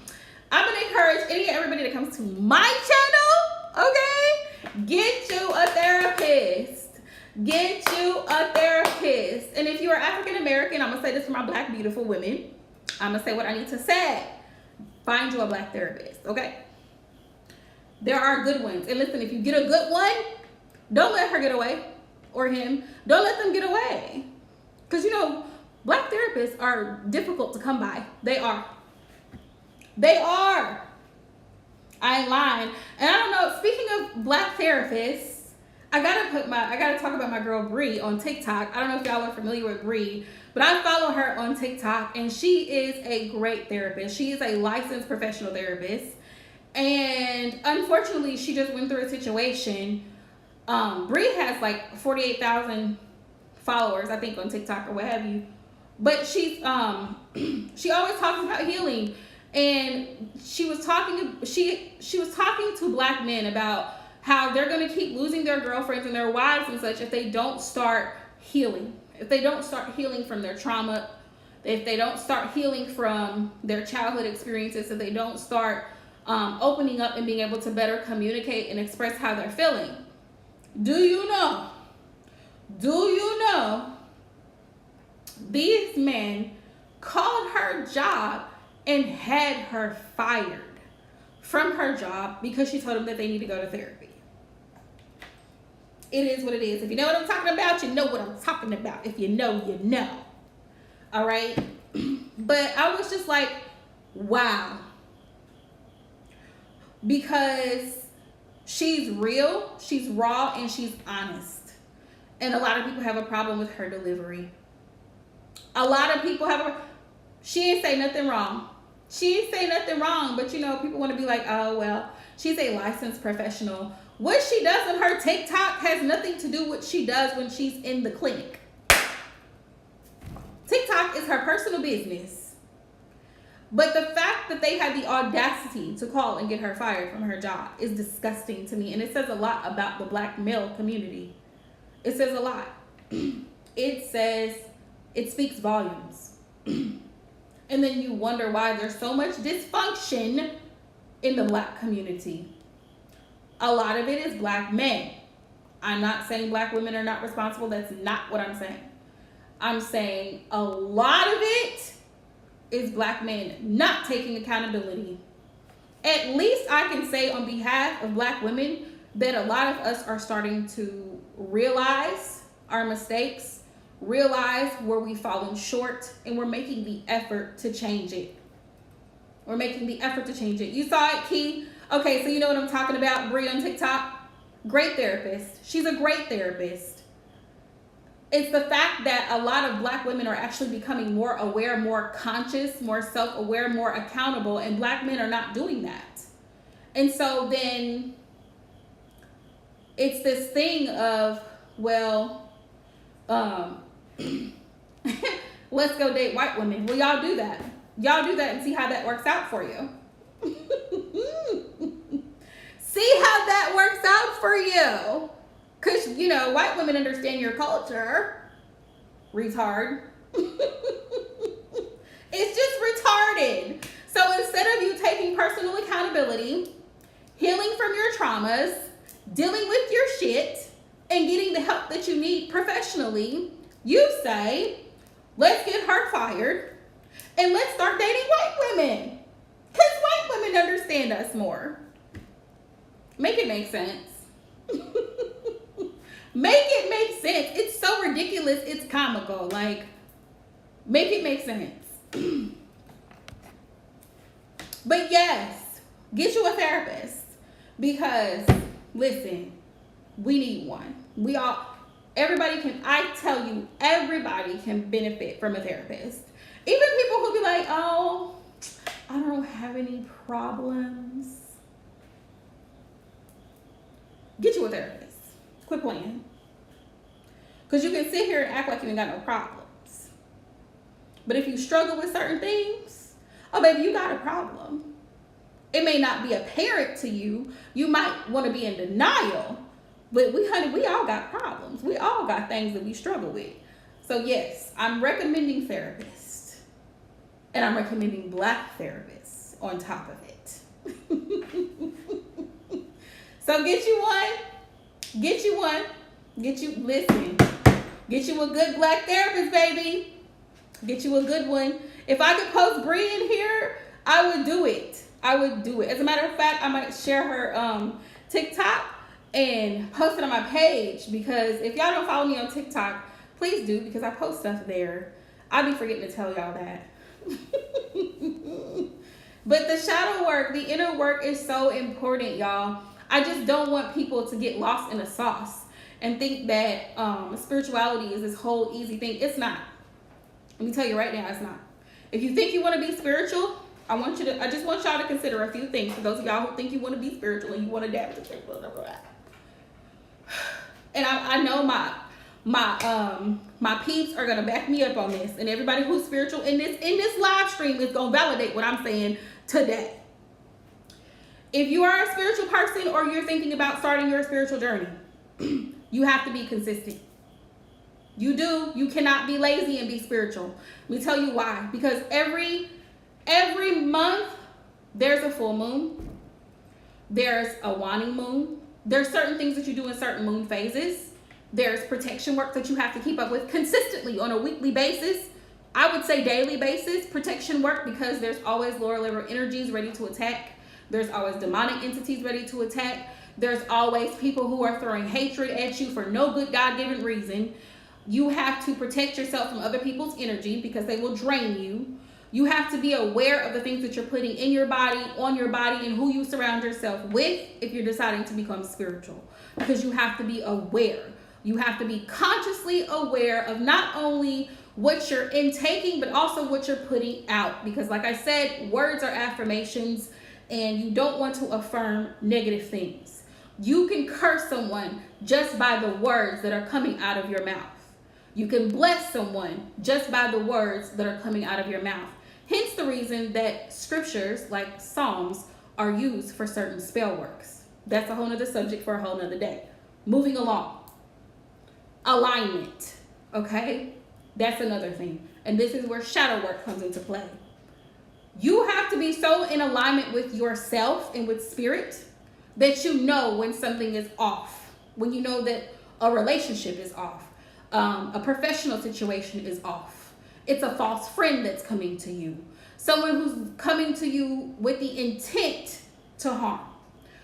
I'm going to encourage any and everybody that comes to my channel, okay? Get you a therapist. Get you a therapist. And if you are African American, I'm going to say this for my Black beautiful women. I'm going to say what I need to say. Find you a Black therapist, okay? There are good ones. And listen, if you get a good one, don't let her get away. Or him. Don't let them get away. Because, Black therapists are difficult to come by. They are. They are. I ain't lying. And I don't know, speaking of Black therapists, I gotta talk about my girl Bree on TikTok. I don't know if y'all are familiar with Bree, but I follow her on TikTok, and she is a great therapist. She is a licensed professional therapist. And unfortunately, she just went through a situation. Bree has like 48,000 followers, I think, on TikTok or what have you. But she's she always talks about healing, and she was talking to Black men about how they're gonna keep losing their girlfriends and their wives and such if they don't start healing. If they don't start healing from their trauma, if they don't start healing from their childhood experiences, if they don't start opening up and being able to better communicate and express how they're feeling. Do you know these men called her job and had her fired from her job because she told them that they need to go to therapy? It is what it is. If you know what I'm talking about, you know what I'm talking about. If you know, you know. All right? But I was just like, wow. Because she's real, she's raw, and she's honest. And a lot of people have a problem with her delivery. A lot of people she didn't say nothing wrong. She didn't say nothing wrong, but people want to be like, oh, well, she's a licensed professional. What she does on her TikTok has nothing to do with what she does when she's in the clinic. TikTok is her personal business. But the fact that they had the audacity to call and get her fired from her job is disgusting to me. And it says a lot about the Black male community. It says a lot. it says, it speaks volumes. And then you wonder why there's so much dysfunction in the Black community. A lot of it is Black men. I'm not saying Black women are not responsible. That's not what I'm saying. I'm saying a lot of it is Black men not taking accountability. At least I can say on behalf of Black women that a lot of us are starting to realize our mistakes, realize where we've fallen short, and we're making the effort to change it. We're making the effort to change it. You saw it, Key? Okay, so you know what I'm talking about, Brie on TikTok? Great therapist. She's a great therapist. It's the fact that a lot of Black women are actually becoming more aware, more conscious, more self-aware, more accountable, and Black men are not doing that. And so then it's this thing of, well, let's go date white women. Well, y'all do that. Y'all do that and see how that works out for you. See how that works out for you. Because, you know, white women understand your culture. Retard. It's just retarded. So instead of you taking personal accountability, healing from your traumas, dealing with your shit, and getting the help that you need professionally, you say, let's get her fired and let's start dating white women. Because white women understand us more. Make it make sense. Make it make sense. It's so ridiculous. It's comical. Like, make it make sense. But yes, get you a therapist. Because, listen, we need one. Everybody can, I tell you, everybody can benefit from a therapist. Even people who be like, oh, I don't have any problems. Get you a therapist. Quit playing. Because you can sit here and act like you ain't got no problems. But if you struggle with certain things, oh baby, you got a problem. It may not be apparent to you. You might want to be in denial. But honey, we all got problems. We all got things that we struggle with. So yes, I'm recommending therapists. And I'm recommending Black therapists on top of it. So get you one. Get you one. Get you a good Black therapist, baby. Get you a good one. If I could post Brie in here, I would do it. I would do it. As a matter of fact, I might share her TikTok and post it on my page, because if y'all don't follow me on TikTok, please do, because I post stuff there. I'll be forgetting to tell y'all that. But the shadow work, the inner work is so important, y'all. I just don't want people to get lost in the sauce and think that spirituality is this whole easy thing. It's not. Let me tell you right now, it's not. If you think you want to be spiritual, I just want y'all to consider a few things for those of y'all who think you want to be spiritual and you want to dab with it, blah, blah, blah. And I know my peeps are gonna back me up on this, and everybody who's spiritual in this live stream is gonna validate what I'm saying today. If you are a spiritual person or you're thinking about starting your spiritual journey, you have to be consistent. You do. You cannot be lazy and be spiritual. Let me tell you why. Because every month there's a full moon. There's a waning moon. There's certain things that you do in certain moon phases. There's protection work that you have to keep up with consistently on a weekly basis. I would say daily basis protection work, because there's always lower level energies ready to attack. There's always demonic entities ready to attack. There's always people who are throwing hatred at you for no good God-given reason. You have to protect yourself from other people's energy, because they will drain you. You have to be aware of the things that you're putting in your body, on your body, and who you surround yourself with if you're deciding to become spiritual. Because you have to be aware. You have to be consciously aware of not only what you're intaking, but also what you're putting out. Because like I said, words are affirmations, and you don't want to affirm negative things. You can curse someone just by the words that are coming out of your mouth. You can bless someone just by the words that are coming out of your mouth. Hence the reason that scriptures like Psalms are used for certain spell works. That's a whole nother subject for a whole nother day. Moving along. Alignment. Okay? That's another thing. And this is where shadow work comes into play. You have to be so in alignment with yourself and with spirit that you know when something is off, when you know that a relationship is off, a professional situation is off. It's a false friend that's coming to you, someone who's coming to you with the intent to harm,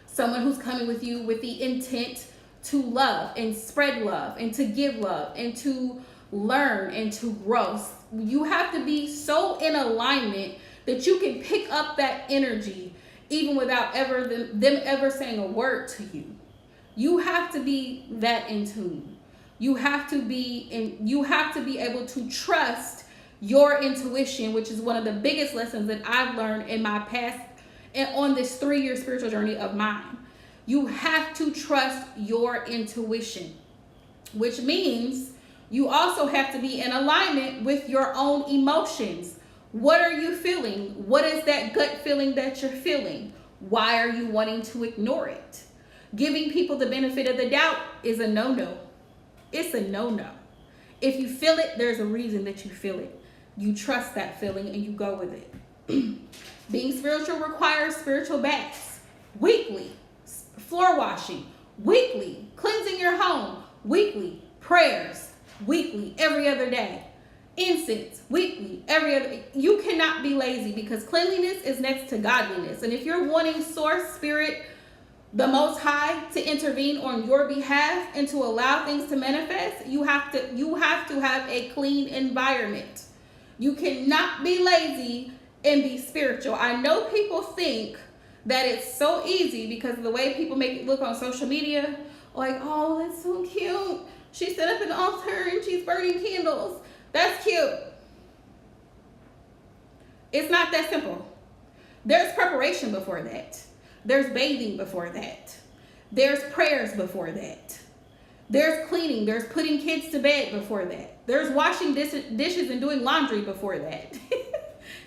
someone who's coming with you with the intent to love and spread love and to give love and to learn and to grow. You have to be so in alignment that you can pick up that energy even without them ever saying a word to you. You have to be that in tune. You have to be able to trust your intuition, which is one of the biggest lessons that I've learned in my past and on this 3-year spiritual journey of mine. You have to trust your intuition, which means you also have to be in alignment with your own emotions. What are you feeling? What is that gut feeling that you're feeling? Why are you wanting to ignore it? Giving people the benefit of the doubt is a no-no. It's a no-no. If you feel it, there's a reason that you feel it. You trust that feeling and you go with it. Being spiritual requires spiritual baths weekly, floor washing weekly, cleansing your home weekly, prayers weekly, every other day, incense weekly, every other. You cannot be lazy because cleanliness is next to godliness. And if you're wanting source, spirit, the Most High to intervene on your behalf and to allow things to manifest, you have to have a clean environment. You cannot be lazy and be spiritual. I know people think that it's so easy because of the way people make it look on social media, like, oh, that's so cute. She set up an altar and she's burning candles. That's cute. It's not that simple. There's preparation before that. There's bathing before that. There's prayers before that. There's cleaning. There's putting kids to bed before that. There's washing dishes and doing laundry before that.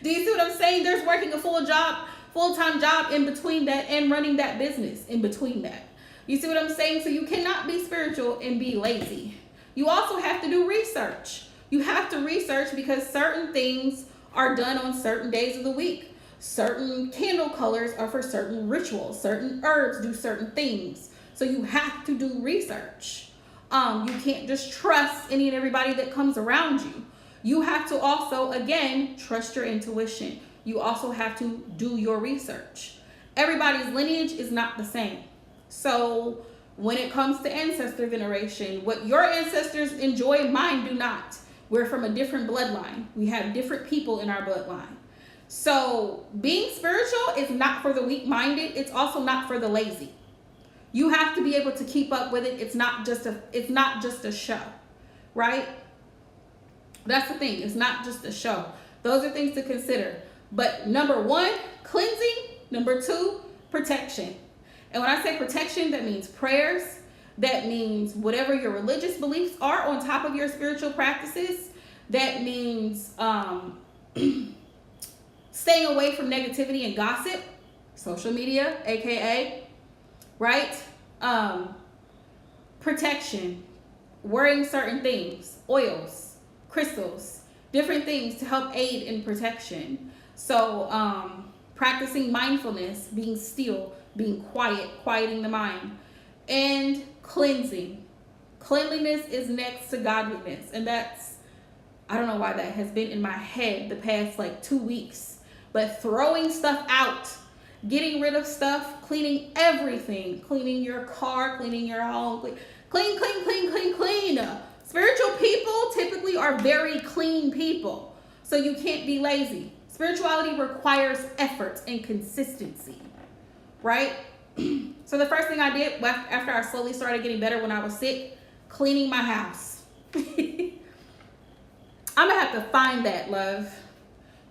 Do you see what I'm saying? There's working a full-time job in between that and running that business in between that. You see what I'm saying? So you cannot be spiritual and be lazy. You also have to do research. You have to research because certain things are done on certain days of the week. Certain candle colors are for certain rituals. Certain herbs do certain things. So you have to do research. You can't just trust any and everybody that comes around you. You have to also, again, trust your intuition. You also have to do your research. Everybody's lineage is not the same. So when it comes to ancestor veneration, what your ancestors enjoy, mine do not. We're from a different bloodline. We have different people in our bloodline. So being spiritual is not for the weak-minded. It's also not for the lazy. You have to be able to keep up with it. It's not just a show, right? That's the thing. It's not just a show. Those are things to consider. But number 1, cleansing. Number 2, protection. And when I say protection, that means prayers. That means whatever your religious beliefs are on top of your spiritual practices. That means staying away from negativity and gossip, social media, aka, right? Protection, wearing certain things, oils, crystals, different things to help aid in protection. So practicing mindfulness, being still, being quiet, quieting the mind, and cleansing. Cleanliness is next to godliness. And that's, I don't know why that has been in my head the past 2 weeks, but throwing stuff out, getting rid of stuff, cleaning everything, cleaning your car, cleaning your home, clean. Spiritual people typically are very clean people, so you can't be lazy. Spirituality requires effort and consistency, right? So the first thing I did after I slowly started getting better when I was sick, cleaning my house. I'm gonna have to find that, love.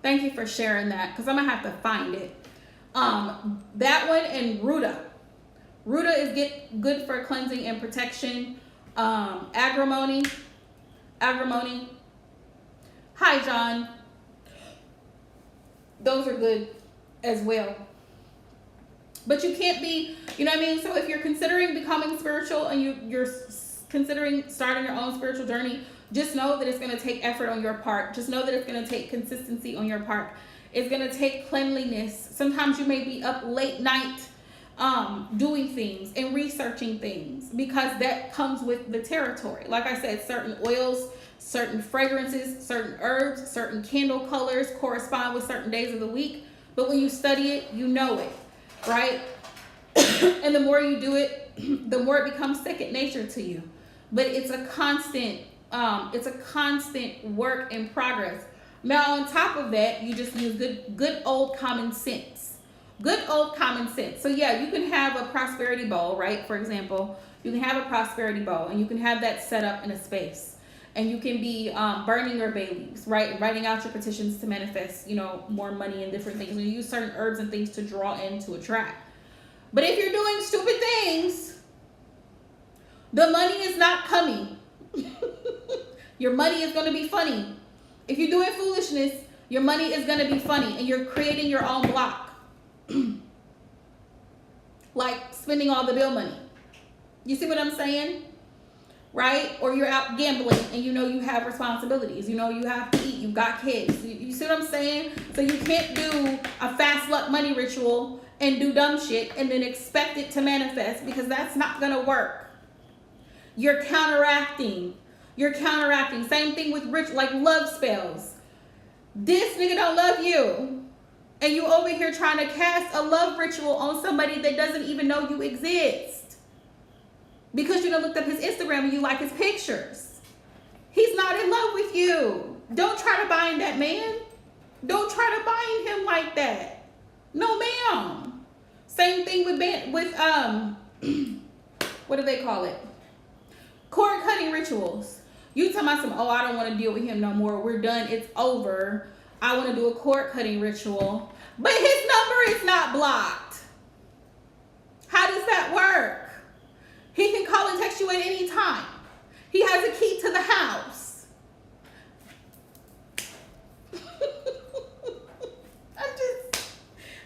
Thank you for sharing that, because I'm gonna have to find it. That one and Ruta. Ruta is good for cleansing and protection. Agrimony. Hi, John. Those are good as well. But you can't be, you know what I mean? So if you're considering becoming spiritual and you're considering starting your own spiritual journey, Just know that it's going to take effort on your part. Just know that it's going to take consistency on your part. It's going to take cleanliness. Sometimes you may be up late night doing things and researching things, because that comes with the territory. Like I said, certain oils, certain fragrances, certain herbs, certain candle colors correspond with certain days of the week. But when you study it, you know it, right? And the more you do it, the more it becomes second nature to you. But it's a constant work in progress. Now, on top of that, you just use good old common sense. Good old common sense. So yeah, you can have a prosperity bowl, right? For example, you can have a prosperity bowl, and you can have that set up in a space, and you can be burning your bay leaves, right? And writing out your petitions to manifest, more money and different things. And you use certain herbs and things to draw in, to attract. But if you're doing stupid things, the money is not coming. Your money is going to be funny. If you're doing foolishness, your money is going to be funny, and you're creating your own block. Like spending all the bill money. You see what I'm saying? Right? Or you're out gambling, and you have responsibilities. You have to eat. You've got kids. You see what I'm saying? So you can't do a fast luck money ritual and do dumb shit and then expect it to manifest, because that's not going to work. You're counteracting. Same thing with like love spells. This nigga don't love you, and you over here trying to cast a love ritual on somebody that doesn't even know you exist, because you done looked up his Instagram and you like his pictures. He's not in love with you. Don't try to bind that man. Don't try to bind him like that. No, ma'am. Same thing with what do they call it? Cord cutting rituals. You tell me some, I don't want to deal with him no more. We're done. It's over. I want to do a cord cutting ritual. But his number is not blocked. How does that work? He can call and text you at any time. He has a key to the house.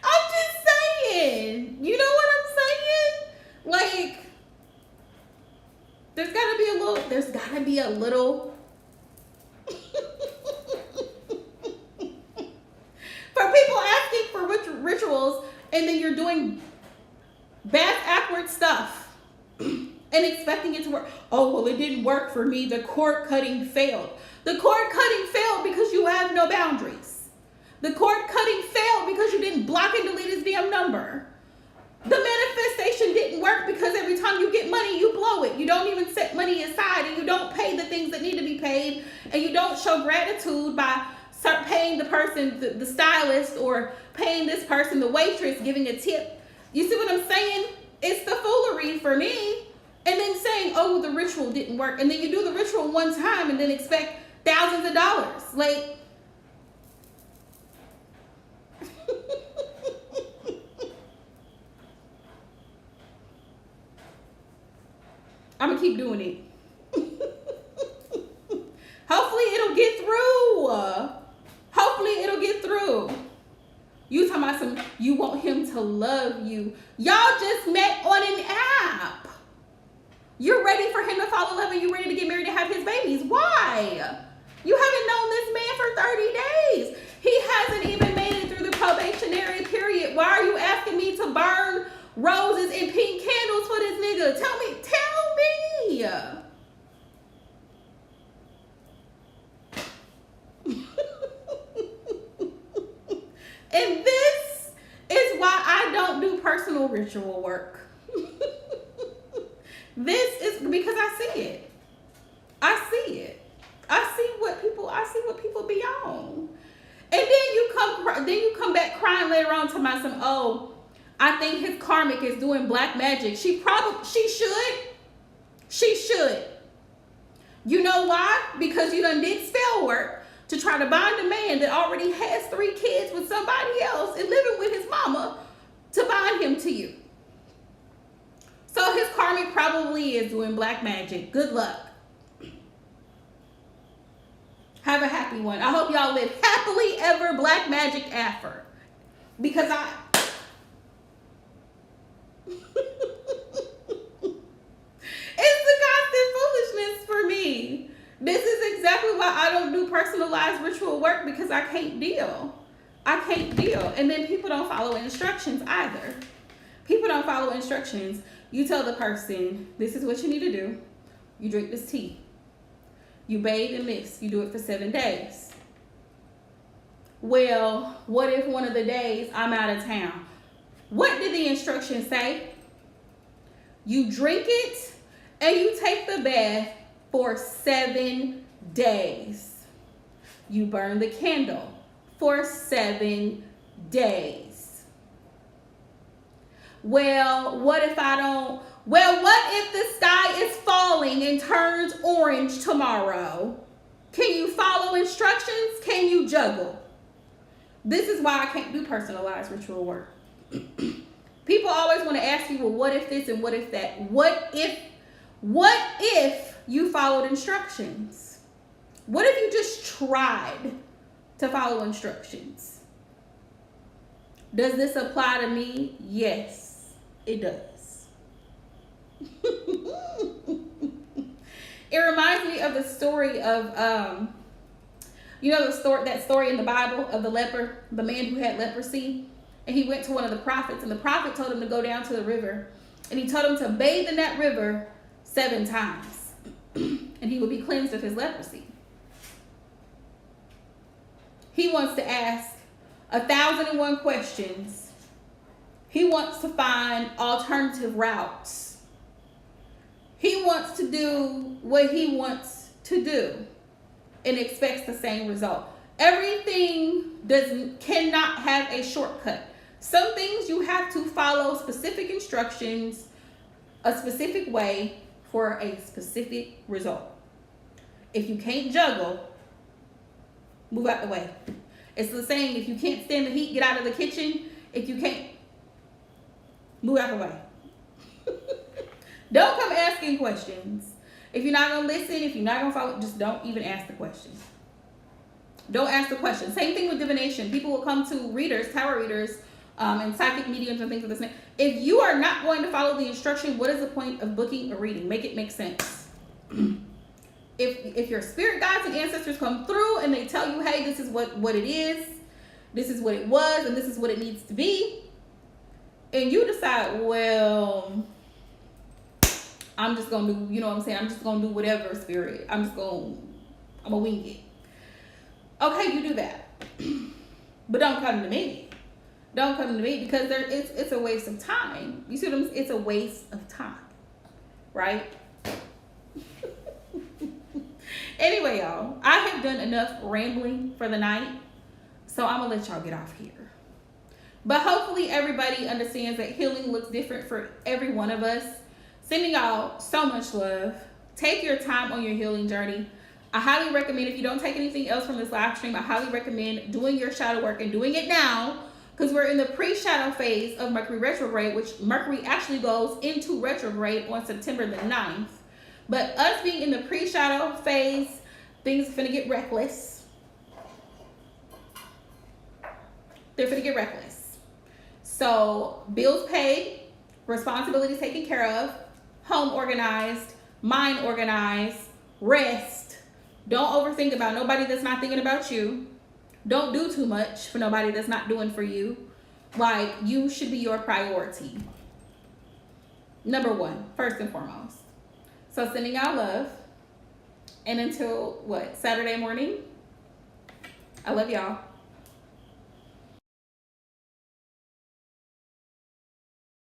I'm just saying. You know what I'm saying? Like, there's gotta be a little for people asking for rituals, and then you're doing bad awkward stuff and expecting it to work. Oh, well, it didn't work for me. The cord cutting failed. The cord cutting failed because you have no boundaries. The cord cutting failed because you didn't block and delete his damn number. The manifestation didn't work because every time you get money, you blow it. You don't even set money aside, and you don't pay the things that need to be paid, and you don't show gratitude by paying the person, the stylist, or paying this person, the waitress, giving a tip. You see what I'm saying? It's the foolery for me. And then saying, oh, the ritual didn't work. And then you do the ritual one time and then expect thousands of dollars. Like, I'm going to keep doing it. Hopefully it'll get through. You talking about you want him to love you. Y'all just met on an app. You're ready for him to fall in love, and you're ready to get married and have his babies. Why? You haven't known this man for 30 days. He hasn't even made it through the probationary period. Why are you asking me to burn roses and pink candles for this nigga? Tell me. And this is why I don't do personal ritual work. This is because I see it. I see what people be on. And then you come back crying later on to my son, oh, I think his karmic is doing black magic. She should. You know why? Because you done did spell work to try to bind a man that already has 3 kids with somebody else and living with his mama to bind him to you. So his karmic probably is doing black magic. Good luck. Have a happy one. I hope y'all live happily ever black magic after. Because it's the constant foolishness for me. This is because I can't deal. I can't deal. And then people don't follow instructions either. People don't follow instructions. You tell the person, this is what you need to do. You drink this tea. You bathe in this. You do it for 7 days. Well, what if one of the days I'm out of town? What did the instructions say? You drink it and you take the bath for 7 days. You burn the candle for 7 days. Well, what if I don't? Well, what if the sky is falling and turns orange tomorrow? Can you follow instructions? Can you juggle? This is why I can't do personalized ritual work. People always want to ask you, well, what if this and what if that? What if you followed instructions? What if you just tried to follow instructions? Does this apply to me? Yes, it does. It reminds me of the story of, that story in the Bible of the leper, the man who had leprosy. And he went to one of the prophets, and the prophet told him to go down to the river. And he told him to bathe in that river 7 times. And he would be cleansed of his leprosy. He wants to ask 1,001 questions. He wants to find alternative routes. He wants to do what he wants to do and expects the same result. Everything cannot have a shortcut. Some things you have to follow specific instructions, a specific way for a specific result. If you can't juggle, move out the way. It's the saying, if you can't stand the heat, get out of the kitchen. If you can't, move out the way. Don't come asking questions. If you're not going to listen, if you're not going to follow, just don't even ask the question. Don't ask the question. Same thing with divination. People will come to readers, tarot readers, and psychic mediums and things of this nature. If you are not going to follow the instruction, what is the point of booking a reading? Make it make sense. If your spirit guides and ancestors come through and they tell you, hey, this is what it is, this is what it was, and this is what it needs to be, and you decide, well, I'm just going to do, you know what I'm saying? I'm just going to do whatever, spirit. I'm going to wing it. Okay, you do that. But don't come to me. Don't come to me because it's a waste of time. You see what I'm saying? It's a waste of time. Right? Anyway, y'all, I have done enough rambling for the night. So I'm going to let y'all get off here. But hopefully everybody understands that healing looks different for every one of us. Sending y'all so much love. Take your time on your healing journey. I highly recommend, if you don't take anything else from this live stream, I highly recommend doing your shadow work and doing it now, because we're in the pre-shadow phase of Mercury retrograde, which Mercury actually goes into retrograde on September the 9th. But us being in the pre-shadow phase, things are finna get reckless. They're finna get reckless. So bills paid, responsibilities taken care of, home organized, mind organized, rest. Don't overthink about nobody that's not thinking about you. Don't do too much for nobody that's not doing for you. Like, you should be your priority. Number 1, first and foremost. So sending y'all love. And until Saturday morning. I love y'all.